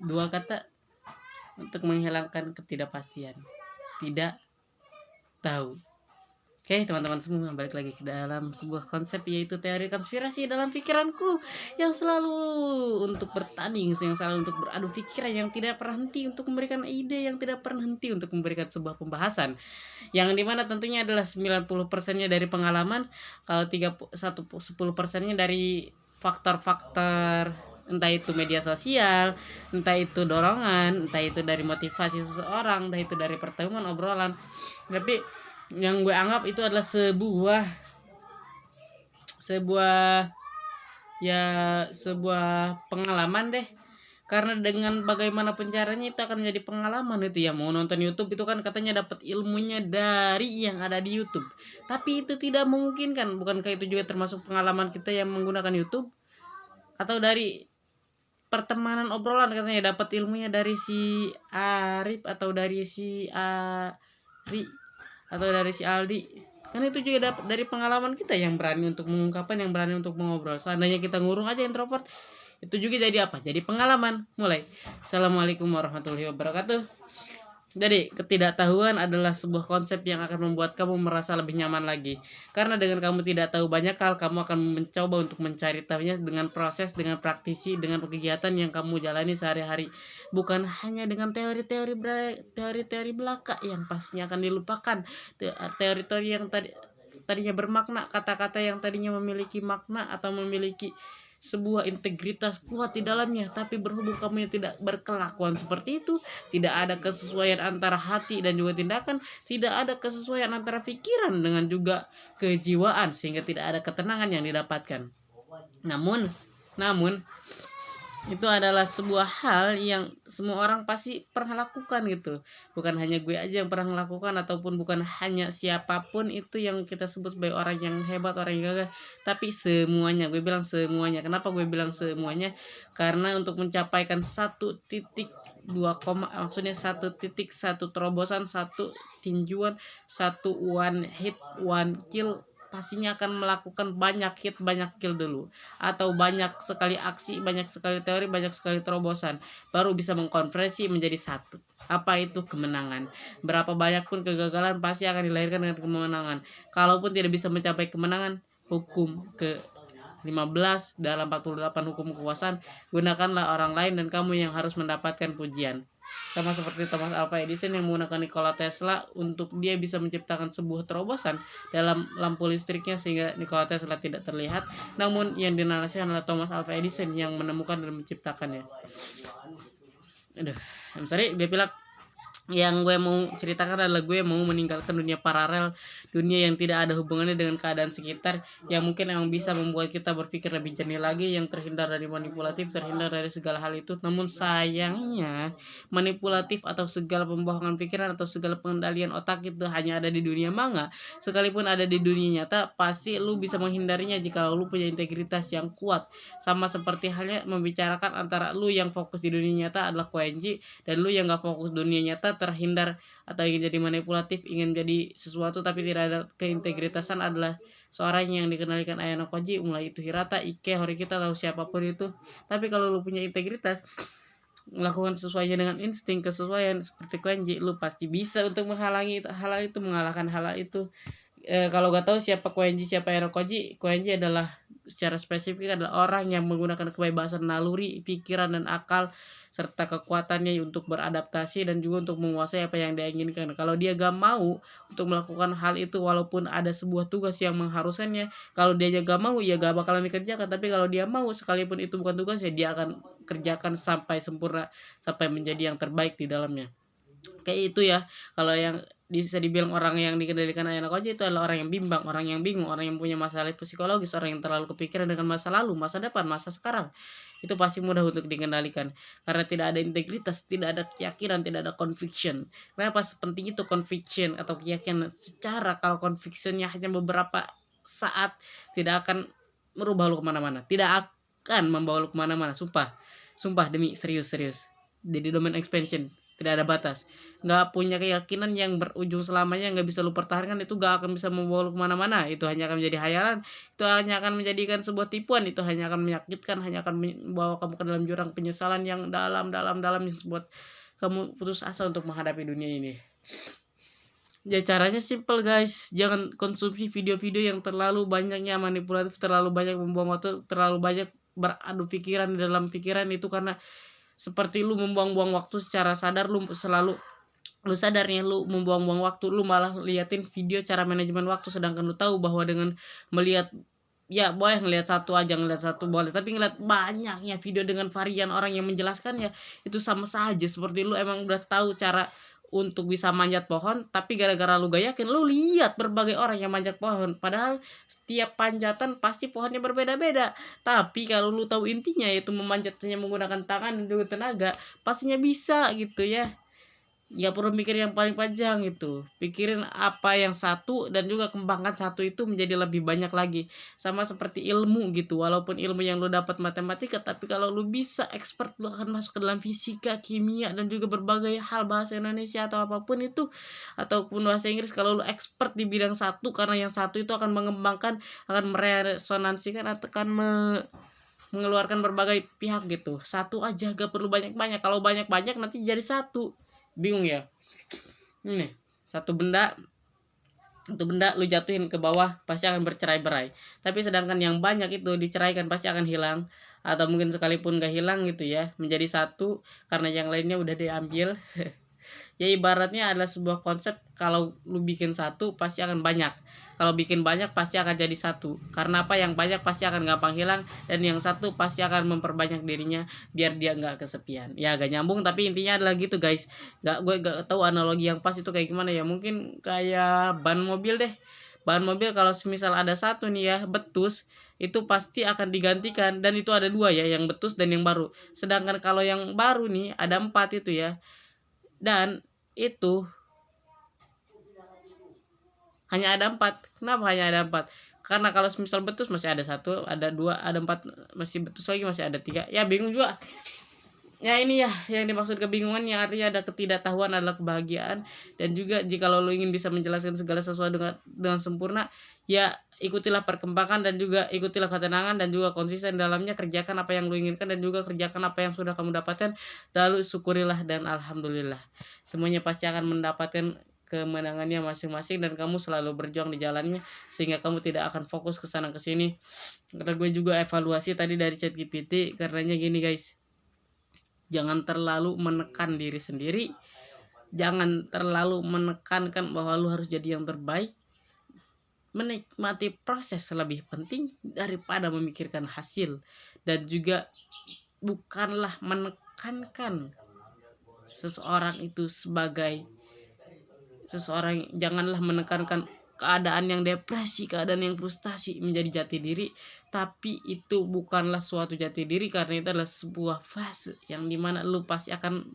Dua kata untuk menghilangkan ketidakpastian. Tidak tahu. Oke teman-teman semua, balik lagi ke dalam sebuah konsep, yaitu teori konspirasi dalam pikiranku yang selalu untuk bertanding, yang selalu untuk beradu pikiran, yang tidak pernah henti untuk memberikan ide, yang tidak pernah henti untuk memberikan sebuah pembahasan, yang dimana tentunya adalah 90%-nya dari pengalaman, kalau 10%-nya dari faktor-faktor, entah itu media sosial, entah itu dorongan, entah itu dari motivasi seseorang, entah itu dari pertemuan obrolan. Tapi yang gue anggap itu adalah sebuah pengalaman deh, karena dengan bagaimanapun caranya itu akan menjadi pengalaman. Itu ya, mau nonton YouTube itu kan katanya dapat ilmunya dari yang ada di YouTube, tapi itu tidak memungkinkan. Bukankah itu juga termasuk pengalaman kita yang menggunakan YouTube? Atau dari pertemanan obrolan katanya dapat ilmunya dari si Arif atau dari si Ari atau dari si Aldi, kan itu juga dapat dari pengalaman kita yang berani untuk mengungkapkan, yang berani untuk mengobrol. Seandainya kita ngurung aja introvert, itu juga jadi apa? Jadi pengalaman. Mulai. Assalamualaikum warahmatullahi wabarakatuh. Jadi ketidaktahuan adalah sebuah konsep yang akan membuat kamu merasa lebih nyaman lagi. Karena dengan kamu tidak tahu banyak hal, kamu akan mencoba untuk mencari tahunya dengan proses, dengan praktisi, dengan kegiatan yang kamu jalani sehari-hari. Bukan hanya dengan teori-teori belaka yang pastinya akan dilupakan. Teori-teori yang tadinya bermakna, kata-kata yang tadinya memiliki makna atau memiliki sebuah integritas kuat di dalamnya, tapi berhubung kamu yang tidak berkelakuan seperti itu, tidak ada kesesuaian antara hati dan juga tindakan, tidak ada kesesuaian antara pikiran dengan juga kejiwaan, sehingga tidak ada ketenangan yang didapatkan. Namun itu adalah sebuah hal yang semua orang pasti pernah lakukan gitu. Bukan hanya gue aja yang pernah melakukan, ataupun bukan hanya siapapun itu yang kita sebut sebagai orang yang hebat, orang yang gagah, tapi semuanya. Gue bilang semuanya. Kenapa gue bilang semuanya? Karena untuk mencapaikan satu titik maksudnya satu titik, satu terobosan, satu tinjuan, satu one hit one kill, pastinya akan melakukan banyak hit, banyak kill dulu, atau banyak sekali aksi, banyak sekali teori, banyak sekali terobosan, baru bisa mengkonversi menjadi satu. Apa itu kemenangan? Berapa banyak pun kegagalan pasti akan dilahirkan dengan kemenangan. Kalaupun tidak bisa mencapai kemenangan, hukum ke 15 dalam 48 hukum kekuasaan, gunakanlah orang lain dan kamu yang harus mendapatkan pujian. Sama seperti Thomas Alva Edison yang menggunakan Nikola Tesla untuk dia bisa menciptakan sebuah terobosan dalam lampu listriknya sehingga Nikola Tesla tidak terlihat, namun yang dinarasikan adalah Thomas Alva Edison yang menemukan dan menciptakannya. I'm sorry, gue pilak. Yang gue mau ceritakan adalah gue mau meninggalkan dunia paralel, dunia yang tidak ada hubungannya dengan keadaan sekitar, yang mungkin yang bisa membuat kita berpikir lebih jernih lagi, yang terhindar dari manipulatif, terhindar dari segala hal itu. Namun sayangnya manipulatif atau segala pembohongan pikiran atau segala pengendalian otak itu hanya ada di dunia manga. Sekalipun ada di dunia nyata, pasti lu bisa menghindarinya jika lu punya integritas yang kuat. Sama seperti halnya membicarakan antara lu yang fokus di dunia nyata adalah Koenji, dan lu yang gak fokus dunia nyata, terhindar atau ingin jadi manipulatif, ingin jadi sesuatu tapi tidak ada keintegritasan, adalah seorang yang dikendalikan Ayano Koji, mulai itu Hirata, Ike, Horikita atau siapapun itu. Tapi kalau lu punya integritas, melakukan sesuainya dengan insting kesesuaian seperti Koenji, lu pasti bisa untuk menghalangi hal itu, mengalahkan hal itu. Kalau gak tahu siapa Koenji, siapa Ayano Koji, Koenji adalah secara spesifik adalah orang yang menggunakan kebebasan naluri, pikiran dan akal serta kekuatannya untuk beradaptasi dan juga untuk menguasai apa yang dia inginkan. Kalau dia gak mau untuk melakukan hal itu, walaupun ada sebuah tugas yang mengharuskannya, kalau dia gak mau ya gak bakalan dikerjakan. Tapi kalau dia mau, sekalipun itu bukan tugas, ya dia akan kerjakan sampai sempurna, sampai menjadi yang terbaik di dalamnya. Kayak itu ya. Kalau yang bisa dibilang orang yang dikendalikan Ayano Koji itu adalah orang yang bimbang, orang yang bingung, orang yang punya masalah psikologis, orang yang terlalu kepikiran dengan masa lalu, masa depan, masa sekarang. Itu pasti mudah untuk dikendalikan karena tidak ada integritas, tidak ada keyakinan, tidak ada conviction. Kenapa sepenting itu conviction atau keyakinan? Secara kalau convictionnya hanya beberapa saat, tidak akan merubah lu kemana-mana, tidak akan membawa lu kemana-mana. Sumpah demi serius. Jadi domain expansion tidak ada batas. Nggak punya keyakinan yang berujung selamanya, nggak bisa lu pertahankan, itu gak akan bisa membawa lu kemana-mana. Itu hanya akan menjadi hayalan, itu hanya akan menjadikan sebuah tipuan, itu hanya akan menyakitkan, hanya akan membawa kamu ke dalam jurang penyesalan yang dalam yang membuat kamu putus asa untuk menghadapi dunia ini. Ya caranya simple guys, jangan konsumsi video-video yang terlalu banyaknya manipulatif, terlalu banyak membuang waktu, terlalu banyak beradu pikiran di dalam pikiran itu, karena seperti lu membuang-buang waktu secara sadar. Lu sadarnya lu membuang-buang waktu, lu malah liatin video cara manajemen waktu, sedangkan lu tahu bahwa dengan melihat, ya boleh ngelihat satu aja, ngelihat satu boleh, tapi ngelihat banyaknya video dengan varian orang yang menjelaskan, ya itu sama saja seperti lu emang udah tahu cara untuk bisa manjat pohon, tapi gara-gara lu gak yakin, lu lihat berbagai orang yang manjat pohon, padahal setiap panjatan pasti pohonnya berbeda-beda. Tapi kalau lu tahu intinya, yaitu memanjatnya menggunakan tangan dan juga tenaga, pastinya bisa gitu ya. Ya perlu mikir yang paling panjang itu, pikirin apa yang satu dan juga kembangkan satu itu menjadi lebih banyak lagi. Sama seperti ilmu gitu, walaupun ilmu yang lu dapat matematika, tapi kalau lu bisa expert, lu akan masuk ke dalam fisika, kimia, dan juga berbagai hal, bahasa Indonesia atau apapun itu, ataupun bahasa Inggris. Kalau lu expert di bidang satu, karena yang satu itu akan mengembangkan, akan meresonansikan, atau akan mengeluarkan berbagai pihak gitu. Satu aja, gak perlu banyak-banyak. Kalau banyak-banyak nanti jadi satu, bingung ya. Ini satu benda lu jatuhin ke bawah pasti akan bercerai-berai, tapi sedangkan yang banyak itu diceraikan pasti akan hilang, atau mungkin sekalipun gak hilang gitu ya, menjadi satu karena yang lainnya udah diambil. Ya ibaratnya adalah sebuah konsep, kalau lu bikin satu pasti akan banyak, kalau bikin banyak pasti akan jadi satu. Karena apa? Yang banyak pasti akan gampang hilang, dan yang satu pasti akan memperbanyak dirinya biar dia nggak kesepian. Ya agak nyambung, tapi intinya adalah gitu guys. Gue gak tahu analogi yang pas itu kayak gimana ya, mungkin kayak ban mobil deh. Ban mobil kalau semisal ada satu nih ya, betus, itu pasti akan digantikan, dan itu ada dua ya, yang betus dan yang baru. Sedangkan kalau yang baru nih ada 4 itu ya, dan itu hanya ada 4. Kenapa hanya ada 4? Karena kalau misal betus masih ada 1, ada 2, ada 4, masih betus lagi masih ada 3. Ya bingung juga. Ya ini ya yang dimaksud kebingungan, yang artinya ada ketidaktahuan adalah kebahagiaan. Dan juga jika lo ingin bisa menjelaskan segala sesuatu dengan sempurna, ya ikutilah perkembangan dan juga ikutilah ketenangan, dan juga konsisten dalamnya. Kerjakan apa yang lo inginkan dan juga kerjakan apa yang sudah kamu dapatkan, lalu syukurilah dan alhamdulillah. Semuanya pasti akan mendapatkan kemenangannya masing-masing, dan kamu selalu berjuang di jalannya, sehingga kamu tidak akan fokus ke sana ke sini. Kata gue juga evaluasi tadi dari ChatGPT, karenanya gini guys, jangan terlalu menekan diri sendiri, jangan terlalu menekankan bahwa lu harus jadi yang terbaik. Menikmati proses lebih penting daripada memikirkan hasil, dan juga bukanlah menekankan seseorang itu sebagai seseorang, janganlah menekankan keadaan yang depresi, keadaan yang frustasi menjadi jati diri, tapi itu bukanlah suatu jati diri, karena itu adalah sebuah fase yang dimana lu pasti akan,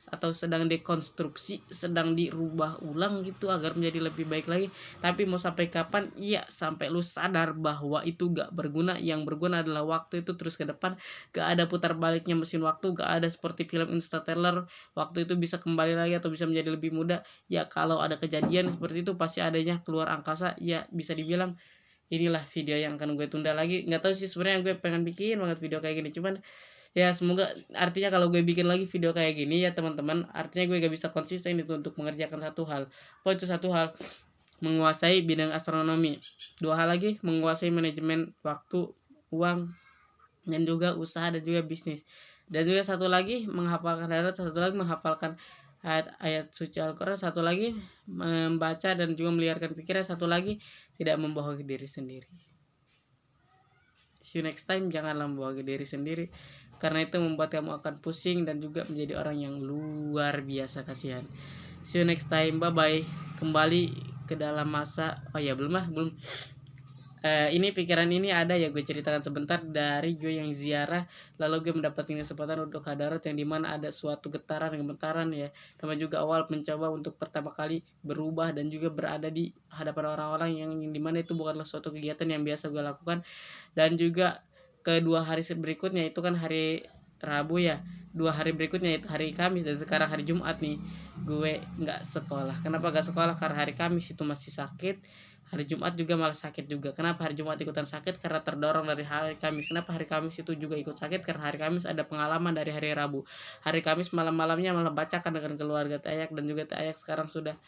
atau sedang dekonstruksi, sedang dirubah ulang gitu agar menjadi lebih baik lagi. Tapi mau sampai kapan? Iya, sampai lu sadar bahwa itu gak berguna. Yang berguna adalah waktu itu terus ke depan. Gak ada putar baliknya mesin waktu, gak ada seperti film Interstellar, waktu itu bisa kembali lagi atau bisa menjadi lebih muda. Ya kalau ada kejadian seperti itu pasti adanya keluar angkasa. Ya bisa dibilang inilah video yang akan gue tunda lagi. Nggak tahu sih sebenarnya, gue pengen bikin banget video kayak gini, cuman ya semoga, artinya kalau gue bikin lagi video kayak gini ya teman-teman, artinya gue gak bisa konsisten itu untuk mengerjakan satu hal. Apa itu satu hal? Menguasai bidang astronomi. 2 hal lagi, menguasai manajemen waktu, uang, dan juga usaha dan juga bisnis. Dan juga satu lagi menghafalkan ayat, satu lagi menghafalkan ayat suci Al-Quran, satu lagi membaca dan juga meliarkan pikiran, satu lagi tidak membohongi diri sendiri. See you next time. Janganlah membohongi diri sendiri, karena itu membuat kamu akan pusing dan juga menjadi orang yang luar biasa kasihan. See you next time. Bye bye. Kembali ke dalam masa, belum. Ini pikiran ini ada ya, gue ceritakan sebentar. Dari gue yang ziarah, lalu gue mendapatkan kesempatan untuk hadarat, yang dimana ada suatu gemetaran ya, sama juga awal mencoba untuk pertama kali berubah dan juga berada di hadapan orang-orang yang dimana itu bukanlah suatu kegiatan yang biasa gue lakukan. Dan juga kedua hari berikutnya itu kan hari Rabu ya, 2 hari berikutnya itu hari Kamis dan sekarang hari Jumat nih gue nggak sekolah. Kenapa nggak sekolah? Karena hari Kamis itu masih sakit, hari Jumat juga malah sakit juga. Kenapa hari Jumat ikutan sakit? Karena terdorong dari hari Kamis. Kenapa hari Kamis itu juga ikut sakit? Karena hari Kamis ada pengalaman dari hari Rabu. Hari Kamis malam-malamnya malah bacakan dengan keluarga Tayak, dan juga Tayak sekarang sudah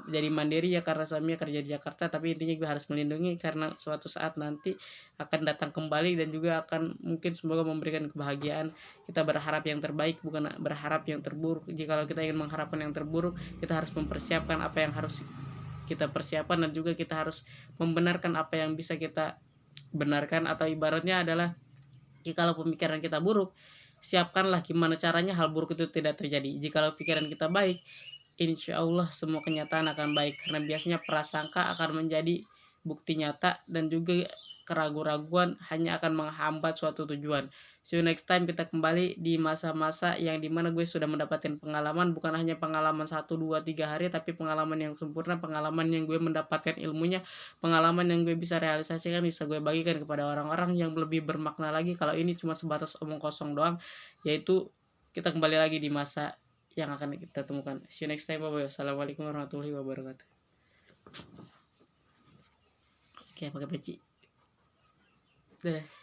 jadi mandiri ya karena suaminya kerja di Jakarta, tapi intinya gue harus melindungi karena suatu saat nanti akan datang kembali dan juga akan mungkin semoga memberikan kebahagiaan. Kita berharap yang terbaik, bukan berharap yang terburuk. Jikalau kita ingin mengharapkan yang terburuk, kita harus mempersiapkan apa yang harus kita persiapkan, dan juga kita harus membenarkan apa yang bisa kita benarkan. Atau ibaratnya adalah jikalau pemikiran kita buruk, siapkanlah gimana caranya hal buruk itu tidak terjadi. Jikalau pikiran kita baik, insya Allah semua kenyataan akan baik, karena biasanya prasangka akan menjadi bukti nyata, dan juga keraguan-raguan hanya akan menghambat suatu tujuan. See you next time. Kita kembali di masa-masa yang dimana gue sudah mendapatkan pengalaman, bukan hanya pengalaman 1, 2, 3 hari, tapi pengalaman yang sempurna, pengalaman yang gue mendapatkan ilmunya, pengalaman yang gue bisa realisasikan, bisa gue bagikan kepada orang-orang yang lebih bermakna lagi. Kalau ini cuma sebatas omong kosong doang, yaitu kita kembali lagi di masa yang akan kita temukan. See you next time. Bye bye. Assalamualaikum warahmatullahi wabarakatuh. Oke, pakai peci. Dadah.